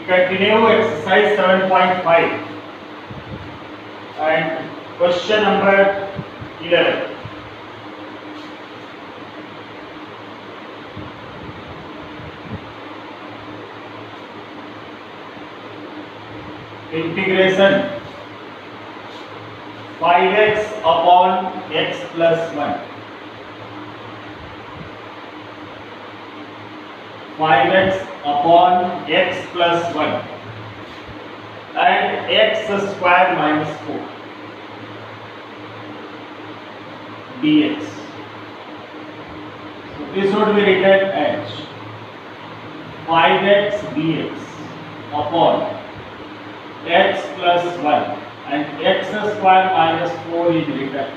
continue exercise 7.5 and question number 11. Integration 5x upon x plus 1. 5x upon x plus 1 and x square minus 4 dx. So this would be written as 5x dx upon x plus 1 and x square minus 4 is written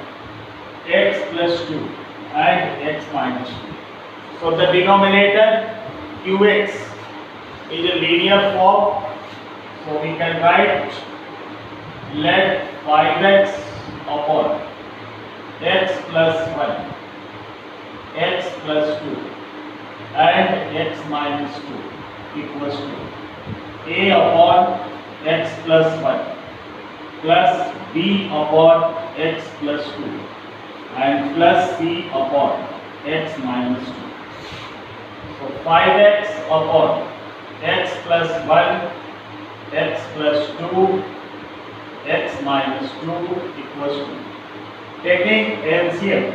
x plus 2 and x minus 2. So the denominator qx is a linear form, so we can write let 5x upon x plus 1 x plus 2 and x minus 2 equals to a upon x plus 1 plus b upon x plus 2 and plus c upon x minus 2. So 5x upon x plus 1 x plus 2 x minus 2 equals to, taking LCM,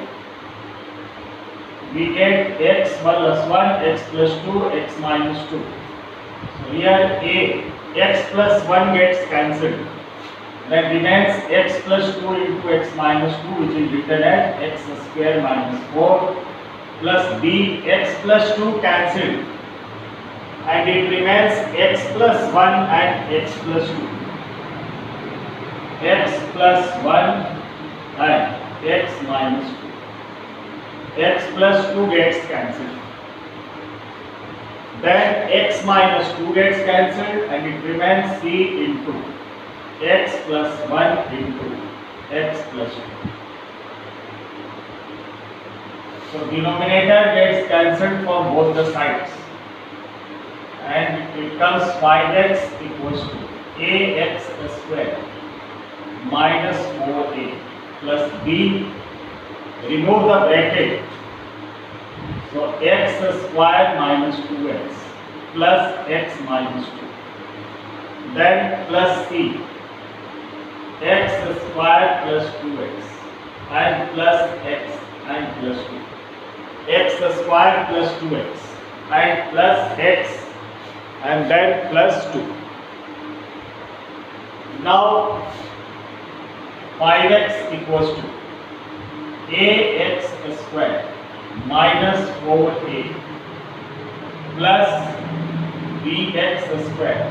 we get x plus 1 x plus 2 x minus 2. So here x plus 1 gets cancelled, that remains x plus 2 into x minus 2, which is written as x square minus 4 plus b, x plus 2 cancelled and it remains x plus 1 and x plus 2. X plus 1 and x minus 2. X plus 2 gets cancelled. Then x minus 2 gets cancelled and it remains c into x plus 1 into x plus 2. So denominator gets cancelled from both the sides and it comes 5x equals to ax square minus 4a plus b, remove the bracket, so x square minus 2x plus x minus 2, then plus c, x square plus 2x and plus x and plus 2, x square plus 2x and plus x and then plus 2. Now 5x equals to ax square minus 4a plus bx square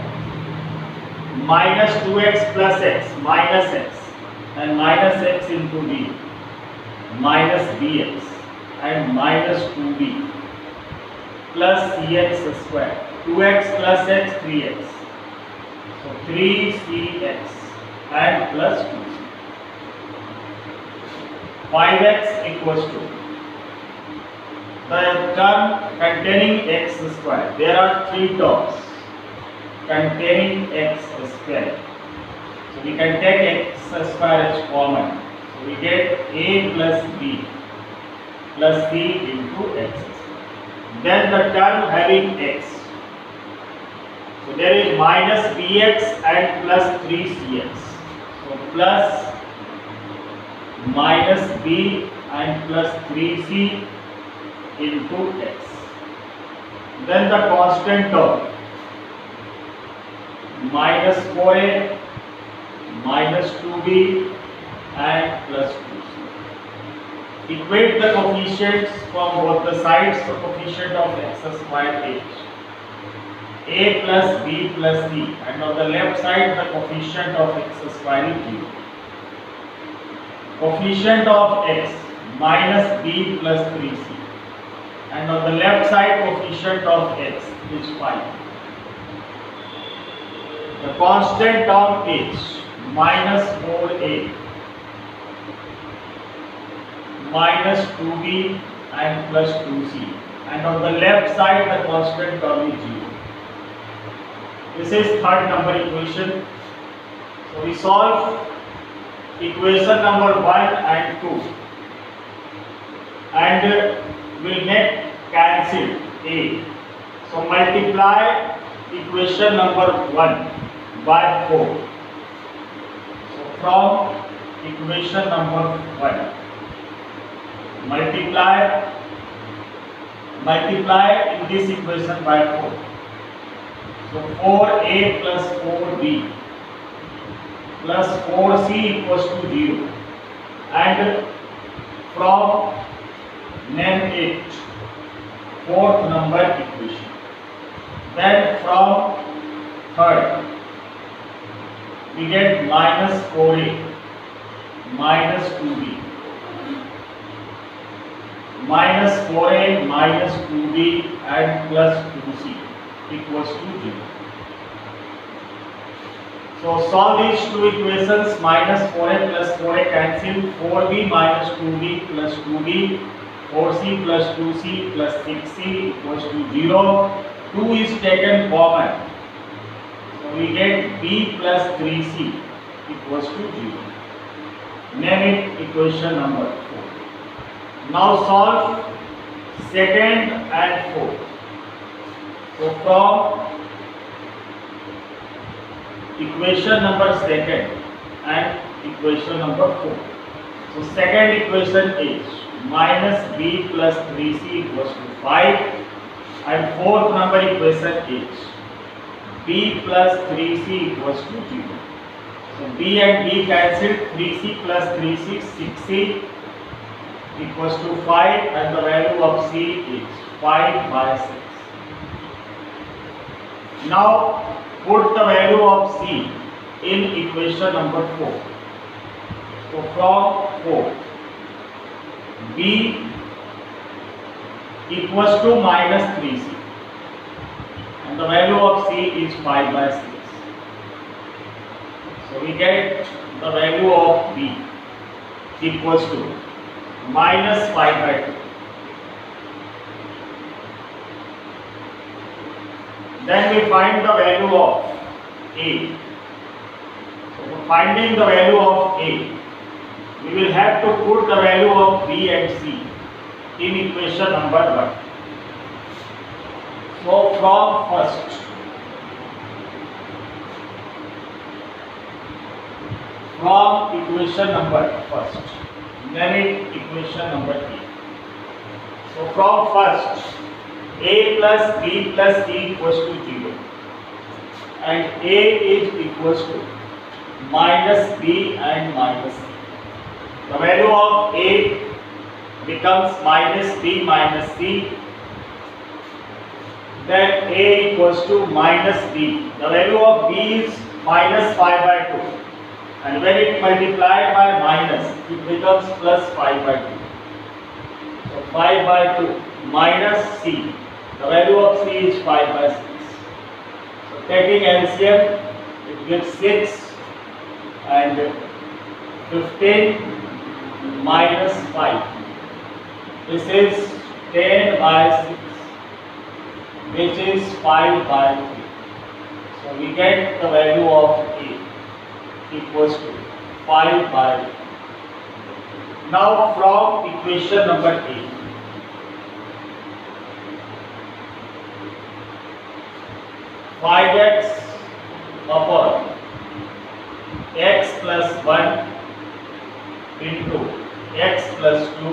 minus 2x plus x minus x and minus x into b minus bx and minus 2b plus cx square, 2x plus x 3x, so 3cx and plus 2c. 5x equals to the term containing x square. There are three terms containing x square, so we can take x square as common. So we get a plus b plus c into x square. Then the term having x, so there is minus bx and plus 3cx, so plus minus b and plus 3c into x. Then the constant term minus 4a minus 2b and plus 2c. Equate the coefficients from both the sides. The coefficient of x square h, a plus b plus c, and on the left side the coefficient of x square is 0. Coefficient of x minus b plus 3c, and on the left side coefficient of x is 5. The constant term is minus 4a minus 2b and plus 2c, and on the left side the constant term is 0. This is third number equation. So we solve equation number 1 and 2 and will make cancel A. So multiply equation number 1 by 4. So from equation number 1, multiply in this equation by 4. So 4a plus 4b plus 4c equals to 0, and from name it fourth number equation. Then from third we get minus 4a minus 2b minus 4a minus 2b and plus 2c equals to 0. So solve these two equations. Minus 4a plus 4a cancel, 4b minus 2b plus 2b, 4c plus 2c plus 6c equals to 0. 2 is taken common, so we get b plus 3c equals to 0. Name it equation number 4. Now solve second and fourth. So from equation number second and equation number 4. So second equation is minus b plus 3c equals to 5, and fourth number equation is b plus 3c equals to 0. So b and b cancelled, 3c plus 3c, 6c equals to 5, and the value of c is 5 by 6. Now put the value of c in equation number 4. So from 4, b equals to minus 3c, and the value of c is 5 by 6. So we get the value of b equals to minus 5 by 2. Then we find the value of a. So for finding the value of a, we will have to put the value of b and c in equation number 1. So from first, from equation number first, name it equation number 3. So from first, a plus b plus c equals to 0, and a is equals to minus b and minus c. The value of a becomes minus b minus c. Then a equals to minus b. The value of b is minus 5 by 2, and when it multiplied by minus, it becomes plus 5 by 2. So 5 by 2 minus c. The value of c is 5 by 6. So taking LCM, it gives 6, and 15 minus 5. This is 10 by 6, which is 5 by 3. So we get the value of a equals to 5 by 3. Now from equation number 8, five x upon x plus 1 into x plus 2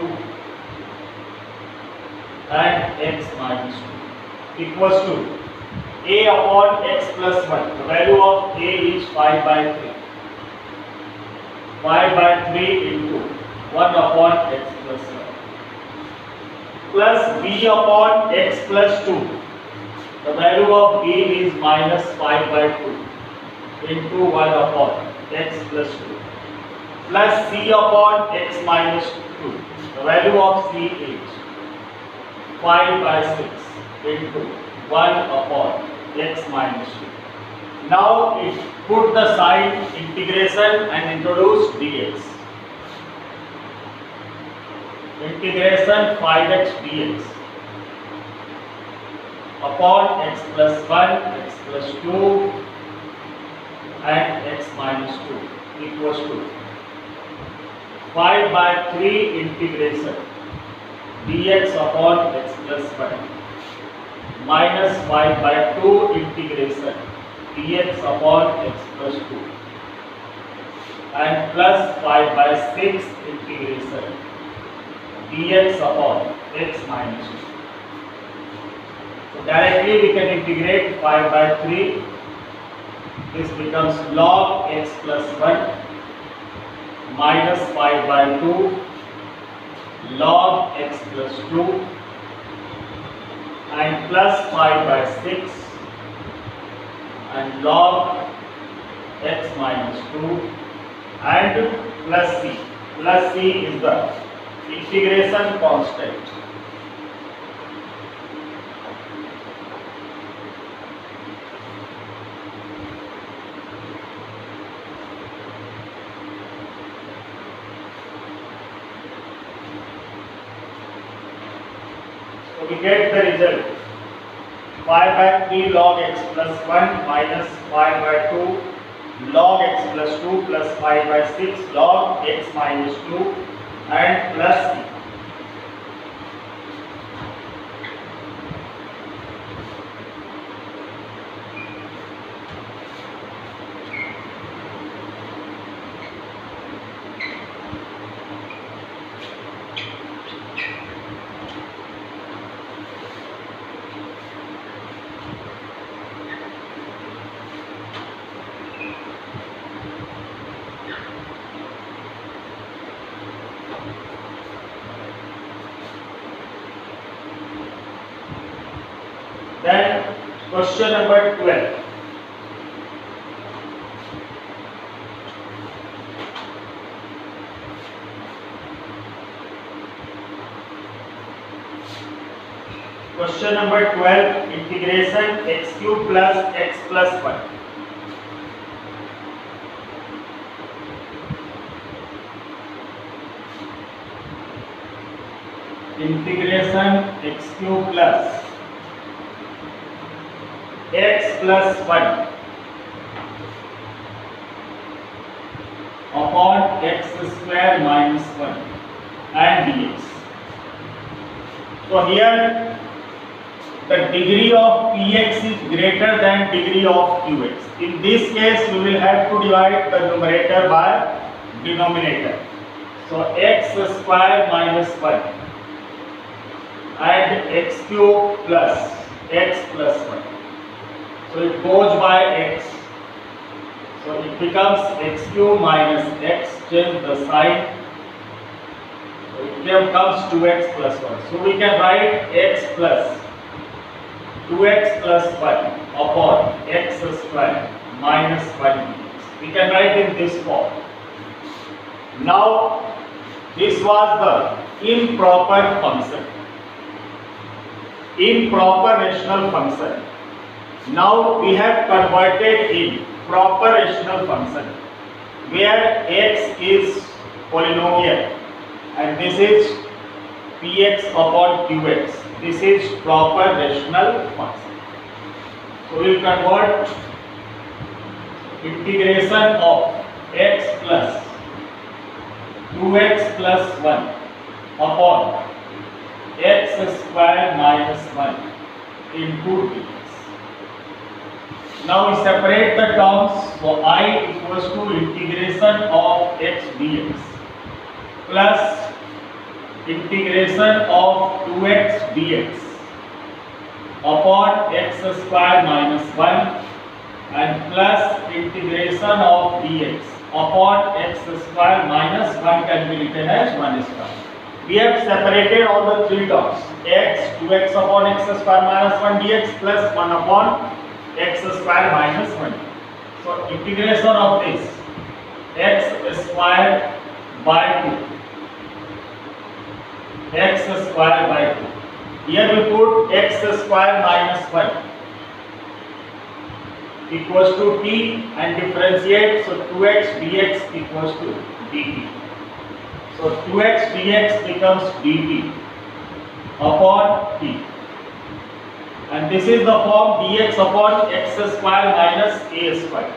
and x minus 2 equals to a upon x plus 1. The value of a is 5 by 3. 5 by 3 into 1 upon x plus 1 plus b upon x plus 2. The value of b is minus 5 by 2 into 1 upon x plus 2 plus c upon x minus 2. The value of c is 5 by 6 into 1 upon x minus 2. Now put the sign integration and introduce dx. Integration 5x dx. upon x plus 1, x plus 2 and x minus 2 equals to 5 by 3 integration dx upon x plus 1 minus 5 by 2 integration dx upon x plus 2 and plus 5 by 6 integration dx upon x minus 2. So directly we can integrate 5 by 3. This becomes log x plus 1 minus 5 by 2 log x plus 2 and plus 5 by 6 and log x minus 2 and plus c. Plus c is the integration constant. So we get the result 5 by 3 log x plus 1 minus 5 by 2 log x plus 2 plus 5 by 6 log x minus 2 and plus c. Then question number 12. Question number 12, integration x cube plus x plus 1. Integration x cube plus x plus 1 upon x square minus 1 and dx. So here the degree of px is greater than degree of qx. In this case we will have to divide the numerator by denominator. So x square minus 1 and x cube plus x plus 1. So it goes by x. So it becomes x cube minus x, change the sign. So it becomes 2x plus 1. So we can write x plus 2x plus 1 upon x square minus 1 dx. We can write in this form. Now this was the improper function. Improper rational function. Now we have converted in proper rational function where x is polynomial and this is px upon qx. This is proper rational function. So we will convert integration of x plus 2x plus 1 upon x square minus 1 into dx. Now we separate the terms. So I equals to integration of x dx plus integration of 2x dx upon x square minus 1 and plus integration of dx upon x square minus 1 can be written as 1 square. We have separated all the three terms x, 2x upon x square minus 1 dx plus 1 upon x square minus 1. So integration of this x square by 2 x square by 2. Here we put x square minus 1 equals to t and differentiate. So 2x dx equals to dt. So 2x dx becomes dt upon t and this is the form dx upon x square minus a square,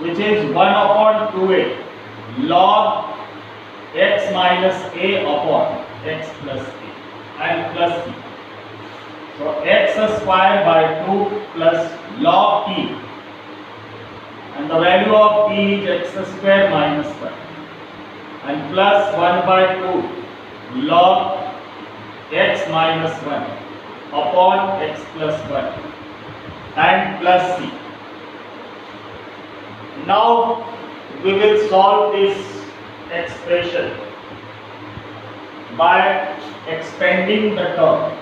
which is 1 upon 2a log x minus a upon x plus a and plus b. So x square by 2 plus log t, and the value of t is x square minus 1, and plus 1 by 2 log x minus 1 upon x plus 1 and plus c. Now we will solve this expression by expanding the term.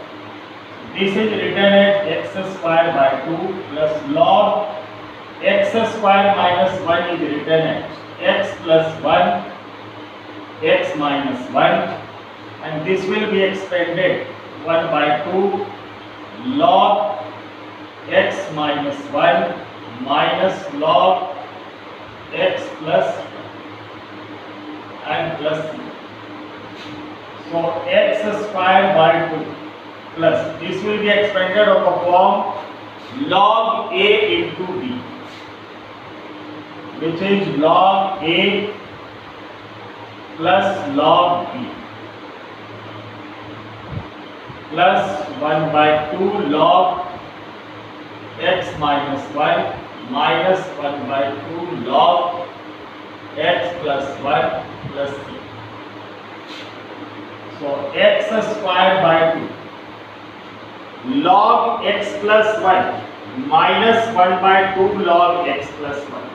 This is written as x square by 2 plus log x square minus 1 is written as x plus 1 x minus 1, and this will be expanded 1 by 2 log x minus 1 minus log x plus and plus c. So x square by 2 plus this will be expanded of the form log a into b, which is log a plus log b plus 1 by 2 log x minus 1 minus 1 by 2 log x plus 1 plus c. So x square by 2 log x plus 1 minus 1 by 2 log x plus 1.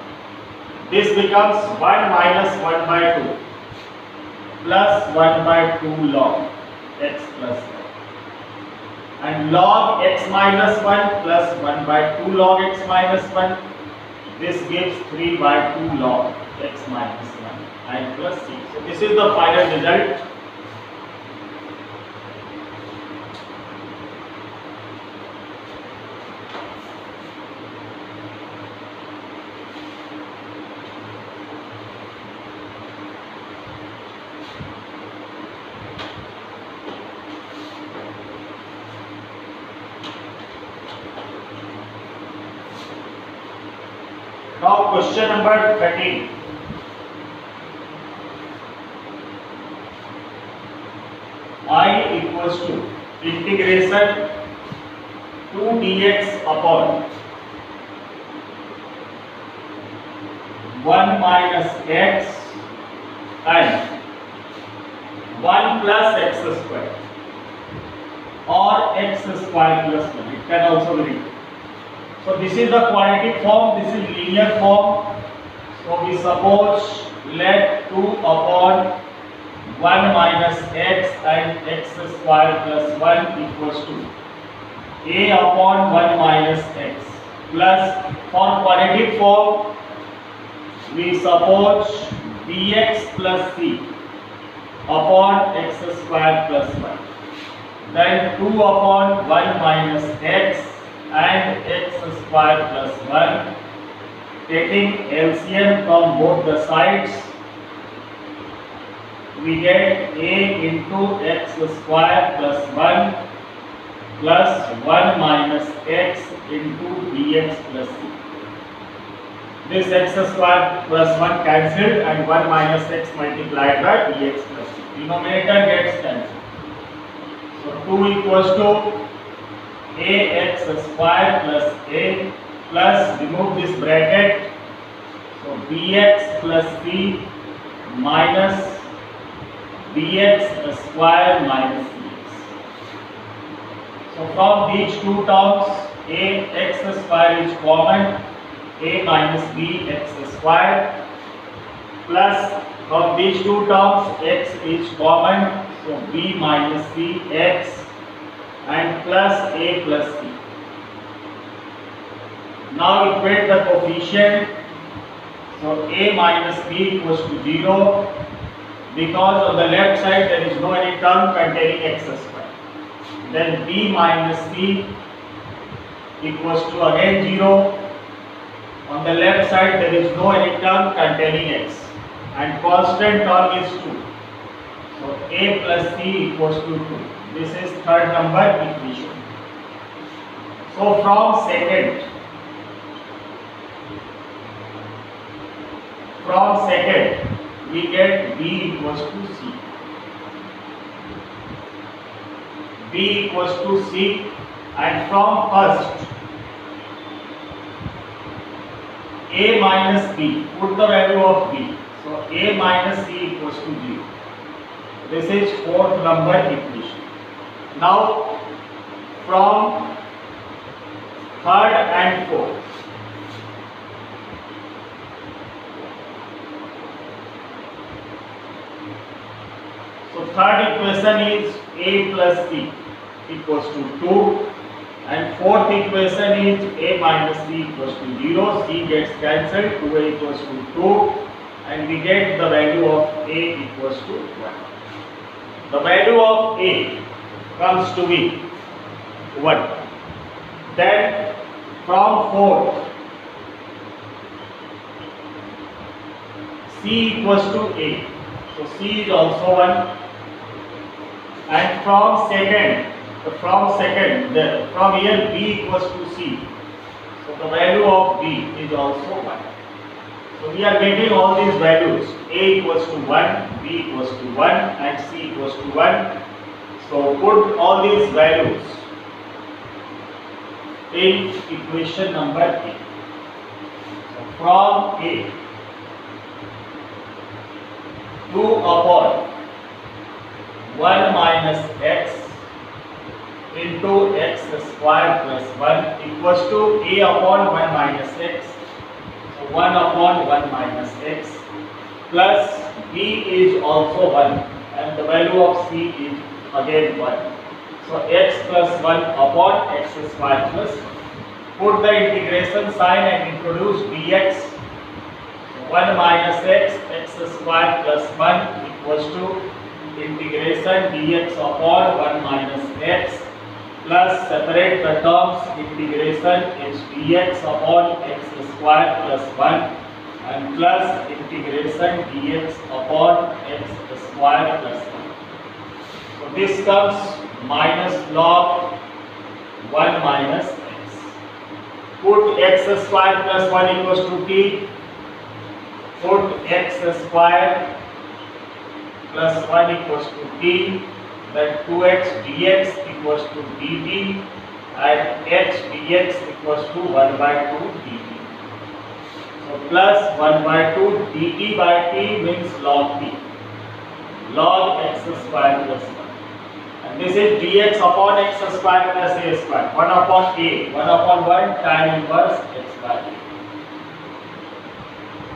This becomes 1 minus 1 by 2 plus 1 by 2 log x plus 1. And log x minus 1 plus 1 by 2 log x minus 1. This gives 3 by 2 log x minus 1 and plus c. So this is the final result. Now question number 13. I equals to integration 2 dx upon 1 minus x and 1 plus x square or x square plus 1. It can also be written. So this is the quadratic form, this is linear form. So we suppose let 2 upon 1 minus x and x square plus 1 equals to a upon 1 minus x plus, for quadratic form we suppose bx plus c upon x square plus 1. Then 2 upon 1 minus x and x square plus 1, taking LCM from both the sides, we get a into x square plus 1 plus 1 minus x into dx plus c. This x square plus 1 cancelled and 1 minus x multiplied by dx plus c. Denominator gets cancelled. So 2 equals to ax square plus a plus, remove this bracket, so bx plus c minus bx square minus cx. So from these two terms, ax square is common, a minus bx square, plus from these two terms x is common, so b minus c x and plus a plus c. Now equate the coefficient. So a minus b equals to 0 because on the left side there is no any term containing x square. Then b minus c equals to again 0. On the left side there is no any term containing x and constant term is 2. So a plus c equals to 2. This is third number equation. So from second we get b equals to c. B equals to c, and from first a minus b, put the value of b. So a minus c equals to 0. This is fourth number equation. Now from third and fourth, so third equation is a plus c equals to 2, and fourth equation is a minus c equals to 0. C gets cancelled, 2a equals to 2, and we get the value of a equals to 1. The value of a comes to be 1. Then from fourth, c equals to a, so c is also 1. And from here b equals to c, so the value of b is also 1. So we are getting all these values. A equals to 1, b equals to 1, and c equals to 1. So put all these values in equation number A. So from A, 2 upon 1 minus x into x square plus 1 equals to a upon 1 minus x. So 1 upon 1 minus x plus b is also 1, and the value of c is again 1. So x plus 1 upon x square plus 1. Put the integration sign and introduce dx. So 1 minus x square plus 1 equals to integration dx upon 1 minus x, plus separate the terms, integration is dx upon x square plus 1, and plus integration dx upon x square plus 1. So this comes minus log 1 minus x. Put x square plus 1 equals to t. Put x square plus 1 equals to t, then 2x dx equals to dt, and x dx equals to 1 by 2 dt. So plus 1 by 2 dt by t means log t, log x square plus 1. And this is dx upon x square plus a square, 1 upon a, 1 upon 1 tan inverse x by a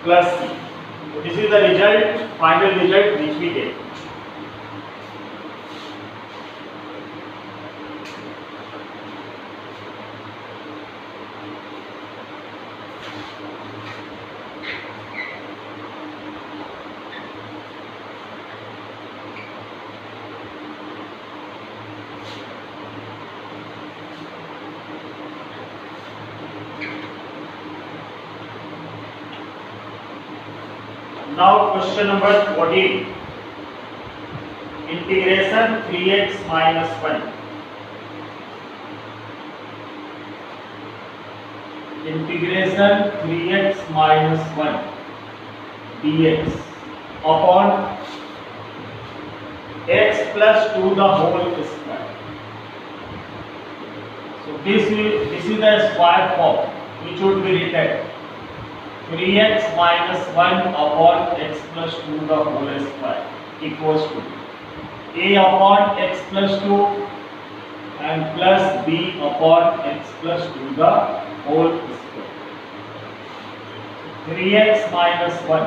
plus c. So this is the result, final result which we get. Now question number 14. Integration 3x minus 1. Integration 3x minus 1 dx upon x plus 2 the whole square. So this is the square form which would be written 3x minus 1 upon x plus 2 the whole square equals to a upon x plus 2 and plus b upon x plus 2 the whole square. 3x minus 1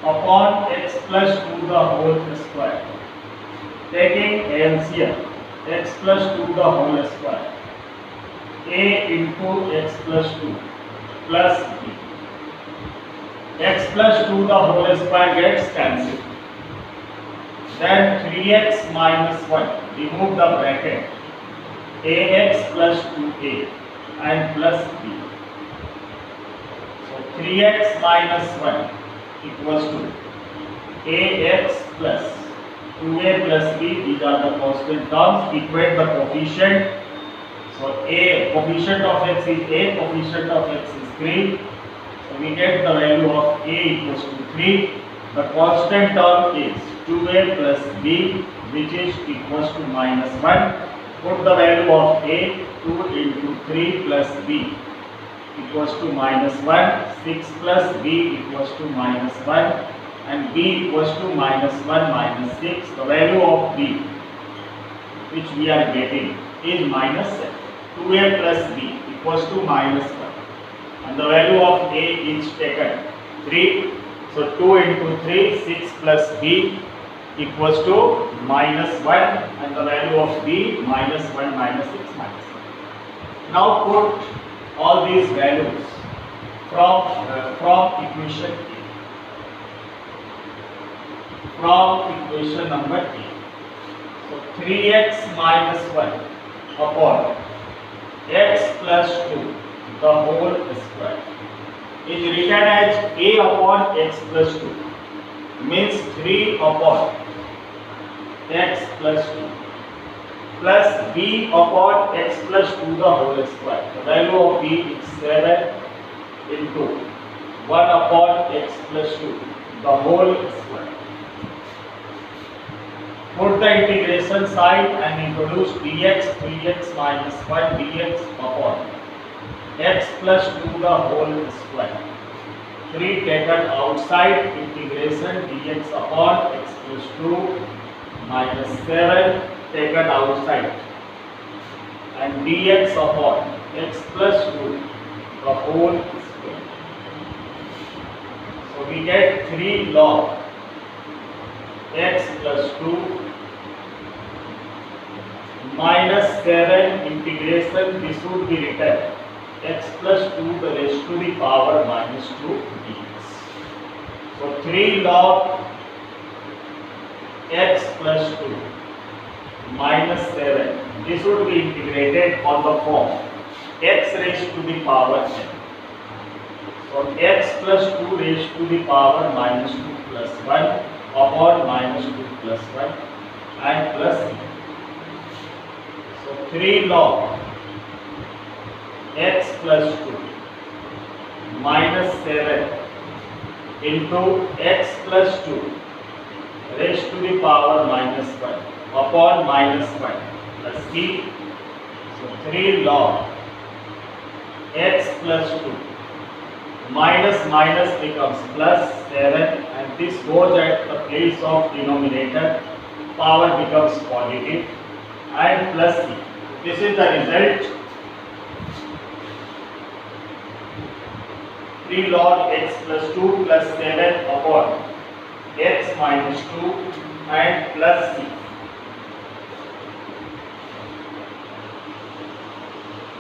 upon x plus 2 the whole square. Taking LCM, x plus 2 the whole square. A into x plus 2 plus b. X plus 2 the whole square gets cancelled. Then 3x minus 1, remove the bracket. Ax plus 2a and plus b. So 3x minus 1 equals to ax plus 2a plus b. These are the constant terms. Equate the coefficient. So a coefficient of x is a, coefficient of x is 3. So we get the value of a equals to 3. The constant term is 2a plus b, which is equals to minus 1. Put the value of a, 2 into 3 plus b equals to minus 1. 6 plus b equals to minus 1. And b equals to minus 1 minus 6. The value of b, which we are getting, is minus 7. 2a plus b equals to minus 1. And the value of a is taken 3. So 2 into 3, 6 plus b equals to minus 1. And the value of b, minus 1 minus 6 minus 1. Now put all these values from equation A. From equation number A. So 3x minus 1 upon x plus 2 the whole square is written as a upon x plus 2, means 3 upon x plus 2 plus b upon x plus 2 the whole square. The value of b is 7 into 1 upon x plus 2 the whole square. Put the integration side and introduce dx, 3x minus 1 dx upon x plus 2 the whole square. 3 taken outside, integration dx upon x plus 2 minus 7 taken outside, and dx upon x plus 2 the whole square. So we get 3 log x plus 2 minus 7 integration, this would be written x plus 2 the raised to the power minus 2 dx. So 3 log x plus 2 minus 7, this would be integrated on the form x raised to the power n. So x plus 2 raised to the power minus 2 plus 1 upon minus 2 plus 1 and plus c. So 3 log x plus 2 minus 7 into x plus 2 raised to the power minus 1 upon minus 1 plus c. So 3 log x plus 2 minus minus becomes plus 7, and this goes at the place of denominator, power becomes positive, and plus c. This is the result. 3 log x plus 2 plus 7 upon x minus 2 and plus c.